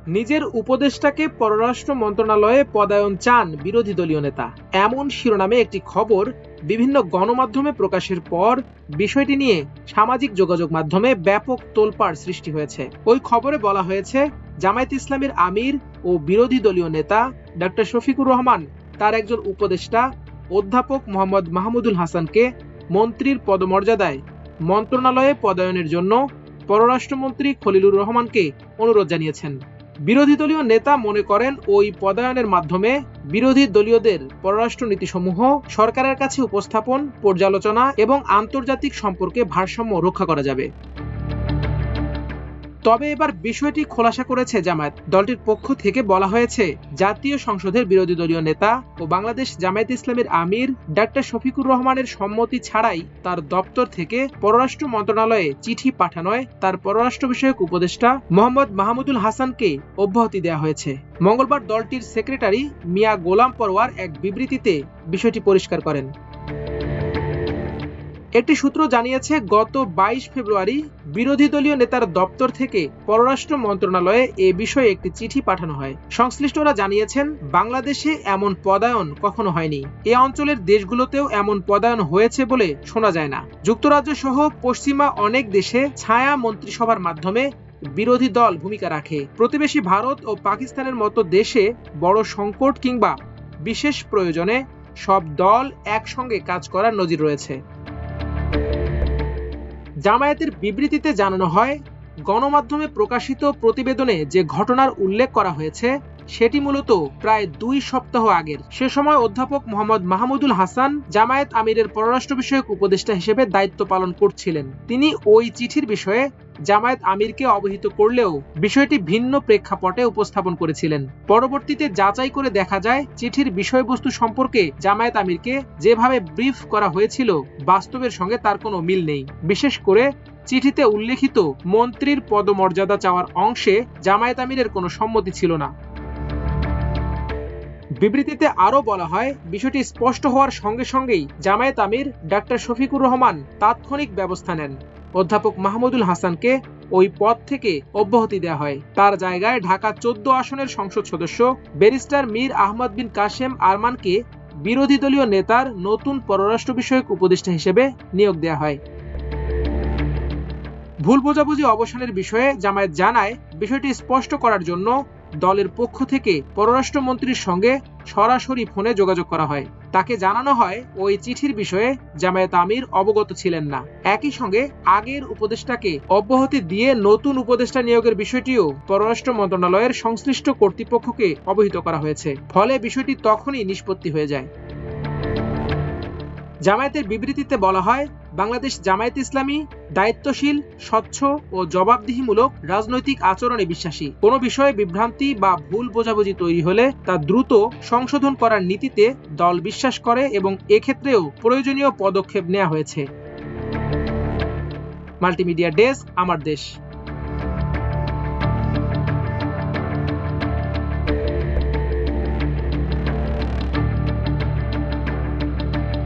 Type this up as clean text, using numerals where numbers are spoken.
নিজের উপদেষ্টাকে পররাষ্ট্র মন্ত্রণালয়ে পদায়ন চান বিরোধী দলীয় নেতা, এমন শিরোনামে একটি খবর বিভিন্ন গণমাধ্যমে প্রকাশের পর বিষয়টি নিয়ে সামাজিক যোগাযোগ মাধ্যমে ব্যাপক তোলপাড় সৃষ্টি হয়েছে। ওই খবরে বলা হয়েছে, জামায়াত ইসলামীর আমির ও বিরোধী দলীয় নেতা ডক্টর শফিকুর রহমান তার একজন উপদেষ্টা অধ্যাপক মোহাম্মদ মাহমুদুল হাসানকে মন্ত্রীর পদমর্যাদায় মন্ত্রণালয়ে পদায়নের জন্য পররাষ্ট্রমন্ত্রী খলিলুর রহমানকে অনুরোধ জানিয়েছেন। বিরোধী দলীয় নেতা মনে করেন ওই পদায়নের মাধ্যমে বিরোধী দলীয়দের পররাষ্ট্র নীতিসমূহ সরকারের কাছে উপস্থাপন, পর্যালোচনা এবং আন্তর্জাতিক সম্পর্কে ভারসাম্য রক্ষা করা যাবে। তবে এবার বিষয়টি খোলাসা করেছে জামায়াত। দলটির পক্ষ থেকে বলা হয়েছে, জাতীয় সংসদের বিরোধী দলীয় নেতা ও বাংলাদেশ জামায়াত ইসলামীর আমির ডক্টর শফিকুর রহমানের সম্মতি ছাড়াই তার দপ্তর থেকে পররাষ্ট্র মন্ত্রণালয়ে চিঠি পাঠানোয় তার পররাষ্ট্র বিষয়ক উপদেষ্টা মোহাম্মদ মাহমুদুল হাসানকে অব্যাহতি দেওয়া হয়েছে। মঙ্গলবার দলটির সেক্রেটারি মিয়া গোলাম পরওয়ার এক বিবৃতিতে বিষয়টি পরিষ্কার করেন। একটি সূত্র জানিয়েছে, গত 22 ফেব্রুয়ারি বিরোধী দলীয় নেতার দপ্তর থেকে পররাষ্ট্র মন্ত্রণালয়ে এ বিষয়ে একটি চিঠি পাঠানো হয়। সংশ্লিষ্টরা জানিয়েছেন, বাংলাদেশে এমন পদায়ন কখনো হয়নি। এ অঞ্চলের দেশগুলোতেও এমন পদায়ন হয়েছে বলে শোনা যায় না। যুক্তরাজ্য সহ পশ্চিমা অনেক দেশে ছায়া মন্ত্রিসভার মাধ্যমে বিরোধী দল ভূমিকা রাখে। প্রতিবেশী ভারত ও পাকিস্তানের মতো দেশে বড় সংকট কিংবা বিশেষ প্রয়োজনে সব দল একসঙ্গে কাজ করার নজির রয়েছে। জামায়াতের বিবৃতিতে জানানো হয়, গণমাধ্যমে প্রকাশিত প্রতিবেদনে যে ঘটনার উল্লেখ করা হয়েছে সেটি মূলত প্রায় 2 সপ্তাহ আগের। সে সময় অধ্যাপক মোহাম্মদ মাহমুদুল হাসান জামায়াত আমিরের পররাষ্ট্র বিষয়ক উপদেষ্টা হিসেবে দায়িত্ব পালন করছিলেন। তিনি ওই চিঠির বিষয়ে জামায়াত আমিরকে অবহিত করলেও বিষয়টি ভিন্ন প্রেক্ষাপটে উপস্থাপন করেছিলেন। পরবর্তীতে যাচাই করে দেখা যায়, চিঠির বিষয়বস্তু সম্পর্কে জামায়াত আমিরকে যেভাবে ব্রিফ করা হয়েছিল বাস্তবের সঙ্গে তার কোনো মিল নেই। বিশেষ করে চিঠিতে উল্লেখিত মন্ত্রীর পদমর্যাদা চাওয়ার অংশে জামায়াত আমিরের কোনো সম্মতি ছিল না। বিবৃতিতে আরো বলা হয়, বিষয়টি স্পষ্ট হওয়ার সঙ্গে সঙ্গেই জামায়াত আমির ডক্টর শফিকুর রহমান তাৎক্ষণিক ব্যবস্থা নেন। অধ্যাপক মাহমুদুল হাসানকে ওই পদ থেকে অব্যাহতি দেওয়া হয়। তার জায়গায় ঢাকা 14 আসনের সংসদ সদস্য ব্যারিস্টার মীর আহমদ বিন কাশেম আরমানকে বিরোধী দলীয় নেতার নতুন পররাষ্ট্র বিষয়ক উপদেষ্টা হিসেবে নিয়োগ দেওয়া হয়। ভুল বোঝাবুঝি অবসানের বিষয়ে জামায়াত জানায়, বিষয়টি স্পষ্ট করার জন্য দলের পক্ষ থেকে পররাষ্ট্রমন্ত্রীর সঙ্গে সরাসরি ফোনে যোগাযোগ করা হয়। তাকে জানানো হয়, ওই চিঠির বিষয়ে জামায়াত আমির অবগত ছিলেন না। একই সঙ্গে আগের উপদেষ্টাকে অব্যাহতি দিয়ে নতুন উপদেষ্টা নিয়োগের বিষয়টিও পররাষ্ট্র মন্ত্রণালয়ের সংশ্লিষ্ট কর্তৃপক্ষকে অবহিত করা হয়েছে। ফলে বিষয়টি তখনই নিষ্পত্তি হয়ে যায়। জামায়াতের বিবৃতিতে বলা হয়, বাংলাদেশ জামায়াত ইসলামী দায়িত্বশীল, স্বচ্ছ ও জবাবদিহিমূলক রাজনৈতিক আচরণে বিশ্বাসী। কোনো বিষয়ে বিভ্রান্তি বা ভুল বোঝাবুঝি তৈরি হলে তা দ্রুত সংশোধন করার নীতিতে দল বিশ্বাস করে এবং এক্ষেত্রেও প্রয়োজনীয় পদক্ষেপ নেওয়া হয়েছে। মাল্টিমিডিয়া ডেস্ক, আমার দেশ।